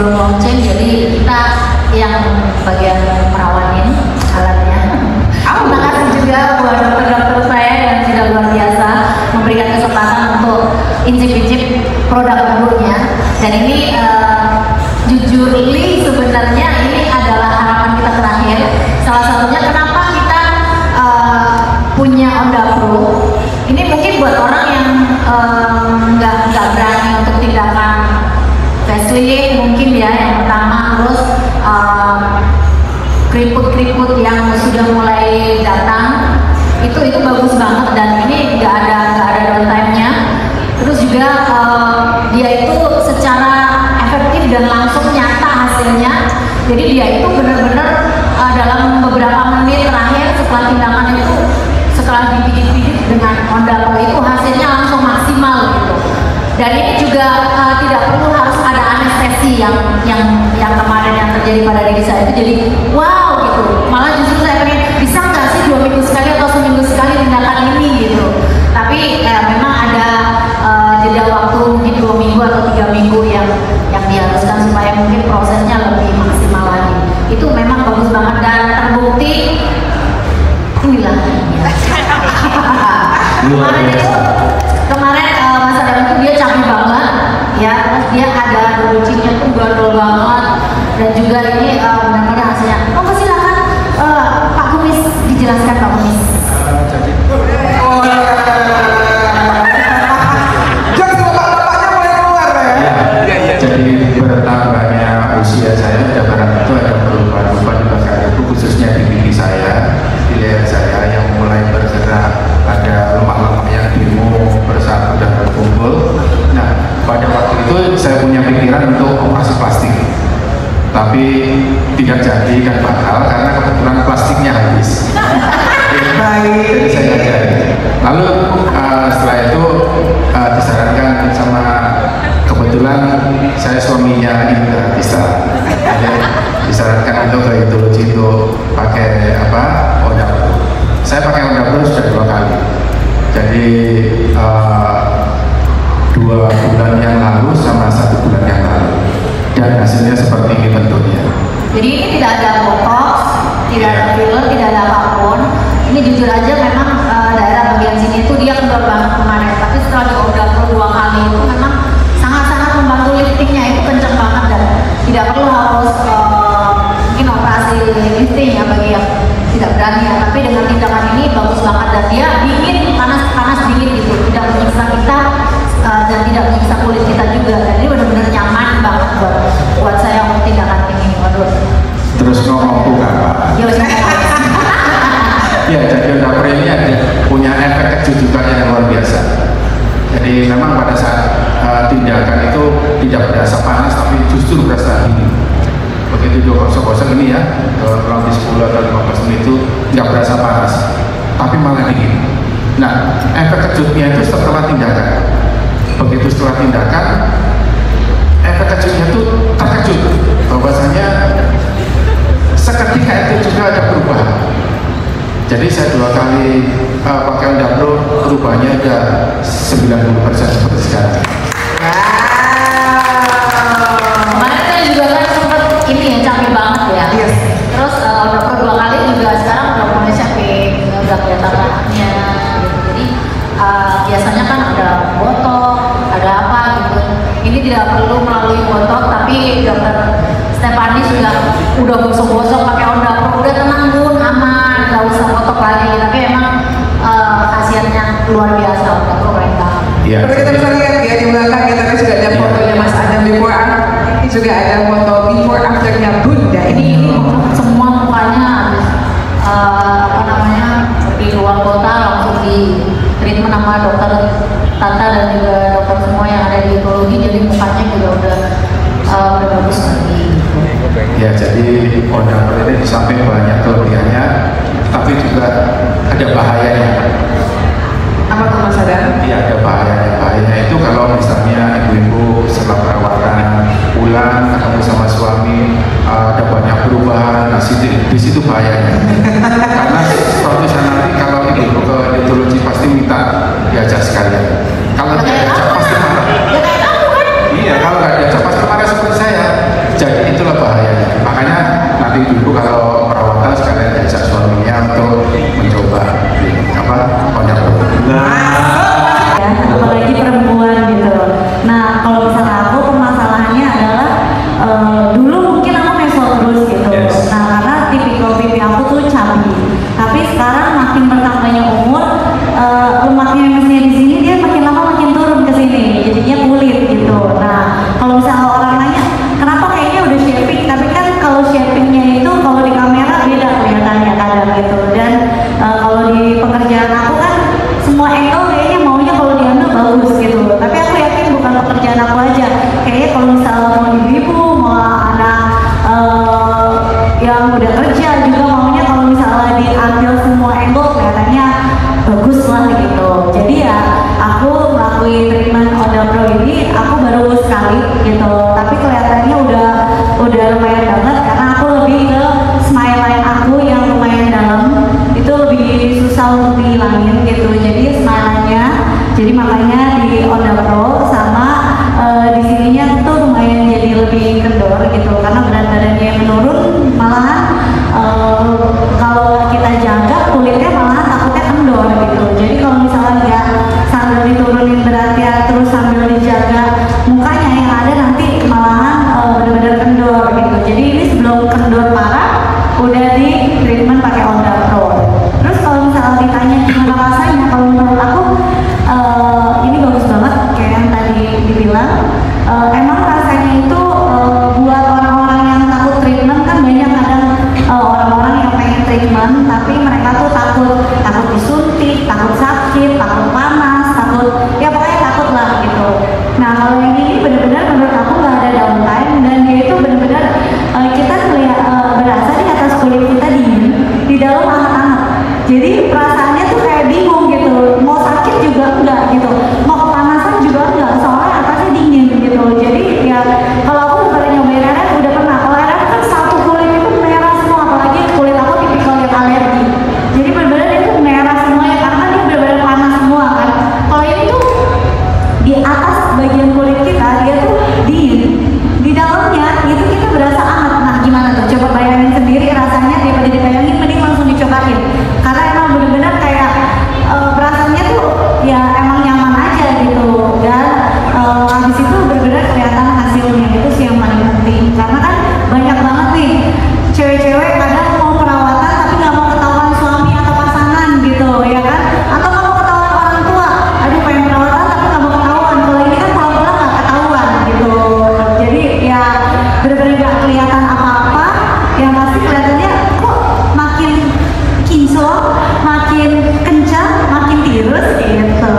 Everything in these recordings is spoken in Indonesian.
sebelum launching, jadi kita yang bagian merawatin alatnya. Terima kasih juga buat dokter-dokter saya yang sudah luar biasa memberikan kesempatan untuk incip-incip produk barunya. Dan ini jujur sebenarnya ini adalah harapan kita terakhir. Salah satunya kenapa kita punya Onda Pro. Ini mungkin buat orang yang nggak berani untuk tindakan facelift mungkin ya, yang pertama. Terus keriput-keriput yang sudah mulai datang itu bagus banget, dan ini nggak ada downtime-nya. Terus juga dia itu secara efektif dan langsung nyata hasilnya. Jadi dia itu benar-benar dalam beberapa menit terakhir setelah tindakan itu, setelah dipijit-pijit dengan Onda Pro itu hasilnya langsung maksimal gitu. Dan ini juga tidak perlu harus ada anestesi yang kemarin yang terjadi pada diri saya itu. Jadi wow gitu, malah justru saya pengen bisa nggak sih 2 minggu sekali atau seminggu sekali tindakan ini gitu. Tapi memang ada jeda waktu mungkin 2 minggu atau 3 minggu yang diharuskan supaya mungkin prosesnya lebih maksimal lagi. Itu memang bagus banget dan terbukti. Inilah kemarin Mas Adam itu dia canggih banget ya, terus dia ada runcinya tuh gandol banget, dan juga ini benar-benar hasilnya. Oh silakan Pak Kumis dijelaskan Pak Kumis. Jadi bertambahnya usia saya pada barang itu ada perubahan-perubahan di bagian itu, khususnya di pipi saya, di leher saya yang mulai bergerak, ada lemak-lemak yang demo bersatu dan berkumpul. Nah, pada waktu itu saya punya pikiran untuk operasi plastik, tapi tidak jadi kan fatal karena kebetulan plastiknya habis. Jadi saya nggak jadi. Lalu setelah itu disarankan sama, kebetulan saya suaminya Indra Tista, jadi disarankan untuk gynekologi untuk pakai Onda Pro. Saya pakai Onda Pro sudah 2 kali. Jadi 2 bulan yang lalu sama 1 bulan yang lalu, dan hasilnya seperti ini bentuknya. Jadi ini tidak ada botox, tidak ada filler, tidak ada apapun. Ini jujur aja memang daerah bagian sini itu dia kendor banget kemarin, tapi setelah di Onda Pro 2 kali itu memang sangat-sangat membantu liftingnya itu kenceng banget, dan tidak perlu harus mungkin operasi lifting ya bagi yang tidak berani ya. Tapi dengan tindakan ini bagus banget, dan dia dingin, panas dingin gitu, tidak menyiksa kita dan tidak menyiksa kulit kita juga. Dan ini benar-benar nyaman banget buat saya untuk tindakan ini. Waduh. Terus ngomong bukan Pak? Ya, jadi Onda Pro ini punya efek kejujuran yang luar biasa. Jadi memang pada saat tindakan itu tidak berasa panas, tapi justru berasa dingin. Begitu gosok-gosok ini ya, kurang lebih 10 atau 15 menit itu nggak berasa panas, tapi malah dingin. Nah, efek kejutnya itu setelah tindakan. Begitu setelah tindakan, efek kejutnya itu terkejut bahwasanya seketika itu juga ada perubahan. Jadi saya 2 kali pakai Onda Pro, perubahannya ada 90% seperti sekarang. Kemarin saya juga kan sempat ini ya, capek banget ya. Yes. Terus Onda Pro 2 kali juga sekarang udah mulai capek, udah kelihatan rahangnya gitu. Jadi biasanya kan ada botok, ada apa gitu. Ini tidak perlu melalui botok, tapi dokter Stephanie udah gosok-gosok pakai Onda Pro, udah tenang bun, aman, nggak usah botok lagi. Tapi emang hasilnya luar biasa Onda Pro mereka. Iya. Tapi kita bisa lihat ya di belakang kita tadi sudah ada fotonya Mas Adam before after. Ini juga ada foto before afternya Bunda. Ini semua mukanya habis di luar kota langsung di treatment sama dokter Tata dan juga dokter semua yang ada di gynekologi, jadi mukanya juga udah bagus lagi. Ya, jadi Onda Pro ini di samping banyak kelebihannya, tapi juga ada bahayanya. Apa tuh Mas Adam? Iya, ada bahayanya. Bahayanya itu kalau misalnya ibu-ibu setelah perawatan pulang ketemu sama suami, ada banyak perubahan. Nah, di situ bahayanya. Karena suatu saat nanti kalau ibu ke gynekologi pasti minta diajak sekalian. Kalau tidak diajak pasti marah. Iya, kalau nggak diajak pasti marah seperti saya. dulu kalau perawatan sekalian ajak suaminya untuk mencoba Honda Pro. Ya, apalagi perempuan gitu. Nah, kalau misalnya aku permasalahannya adalah dulu mungkin aku mesot terus gitu. Nah, karena tipikal pipi aku tuh cabi. Tapi sekarang makin bertambahnya umur, lemaknya mestinya di sini dia makin lama makin turun ke sini. Jadinya kulit gitu. Nah, kalau misalnya orang nanya, kenapa kayaknya udah shaping? Tapi kan kalau shapingnya itu kalau di kamera beda kelihatannya kadang gitu. Dan kalau di pekerjaan aku kan semua angle kayaknya maunya kalau diambil bagus gitu. Tapi aku yakin bukan pekerjaan aku aja. Kayaknya kalau misalnya mau ibu-ibu, mau anak yang udah kerja juga maunya kalau misalnya diambil semua angle kelihatannya bagus lah gitu. Jadi ya aku ngelakuin treatment Honda Pro ini aku baru sekali gitu. Tapi kelihatannya udah lumayan banget karena aku lebih ke smile line aku yang lumayan dalam. Itu lebih susah untuk dihilangin gitu. Jadi smile-nya, jadi makanya di Honda Pro sama di sininya tuh lumayan jadi lebih kendor gitu karena berat badannya yang menurun, malahan kalau kita jaga kulitnya malahan takutnya kendor gitu. Jadi kalau misalnya nggak sambil diturunin beratnya terus sambil dijaga mukanya yang ada nanti malahan benar-benar kendor gitu. Jadi ini sebelum kendor parah udah di treatment pakai Honda Pro. Terus kalau misalnya ditanya gimana rasanya, kalau menurut aku ini bagus banget kayak yang tadi dibilang. Emang rasanya itu buat orang-orang yang takut treatment kan banyak kadang orang-orang yang pengen treatment tapi mereka tuh takut disuntik, takut sakit, takut panas, takut ya pokoknya takut lah gitu. Nah kalau yang ini benar-benar menurut aku nggak ada downtime dan dia itu benar-benar kita berasa di atas kulit kita dingin, di dalam hangat-hangat. Jadi perasaannya tuh kayak bingung gitu, mau sakit juga enggak gitu, mau kepanasan juga enggak, soalnya atasnya dingin gitu. Jadi ya kalau aku udah nyobain RF udah pernah, kalau RF kan satu kulit itu merah semua, apalagi kulit aku tipikal yang alergi. Jadi benar-benar itu merah semuanya karena dia benar-benar panas semua kan. Kalau ini tuh di atas bagian kulit kita dia tuh dingin, di dalamnya itu kita berasa hangat. Nah gimana tuh? Coba bayangin sendiri rasanya, daripada dibayangin mending langsung dicobain. Karena emang benar-benar kayak perasaannya tuh ya emang nyaman aja gitu. Dan habis itu benar-benar kelihatan hasilnya, itu sih yang paling penting. Karena kan banyak banget nih cewek-cewek kadang mau perawatan tapi nggak mau ketahuan suami atau pasangan gitu ya kan, atau nggak mau ketahuan orang tua, aduh pengen perawatan tapi nggak mau ketahuan. Kalau ini kan pelan-pelan nggak ketahuan gitu. Jadi ya benar-benar nggak kelihatan apa-apa, yang pasti kelihatannya kok makin kinclong, makin kencang, makin tirus gitu.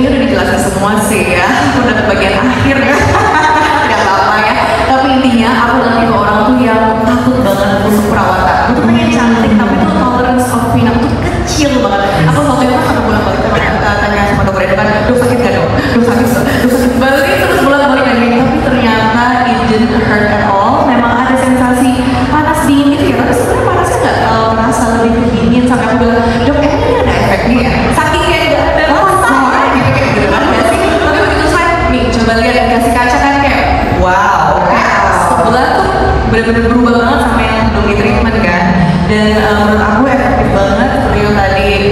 Ini udah dijelasin semua sih ya, udah ke bagian akhir ya. Tidak apa-apa ya. Tapi intinya aku lagi ke orang tuh yang takut banget untuk perawatan. Aku tuh pengen cantik tapi tuh tolerance of pain aku tuh kecil banget. Aku waktu itu satu bulan balik tanya sama dokter itu kan, dok sakit gak dok? Dok sakit balik terus bolak-balik lagi. Tapi ternyata it didn't hurt at all. Memang ada sensasi panas dingin gitu ya. Tapi sebenarnya panasnya nggak terasa lebih dingin sampai aku bilang, dok emang ini ada efeknya ya? Saking kayak nggak ada rasa gitu kayak gitu kan ya sih. Tapi begitu saya nih coba lihat dikasih kaca kan kayak wow, kayak sebulan tuh benar-benar berubah banget sama yang belum di treatment kan. Dan menurut aku efektif banget seperti yang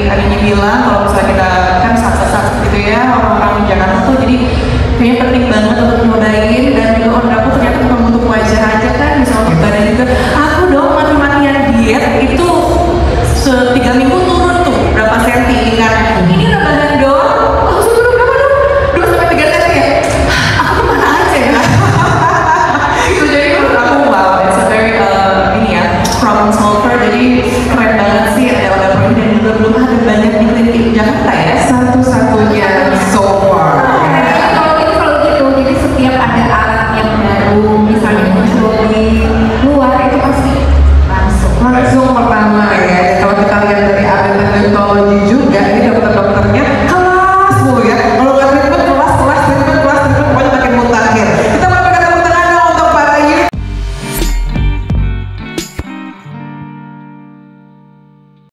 tadinya bilang kalau misalnya kita kan sakit gitu ya orang-orang di Jakarta tuh, jadi kayaknya penting banget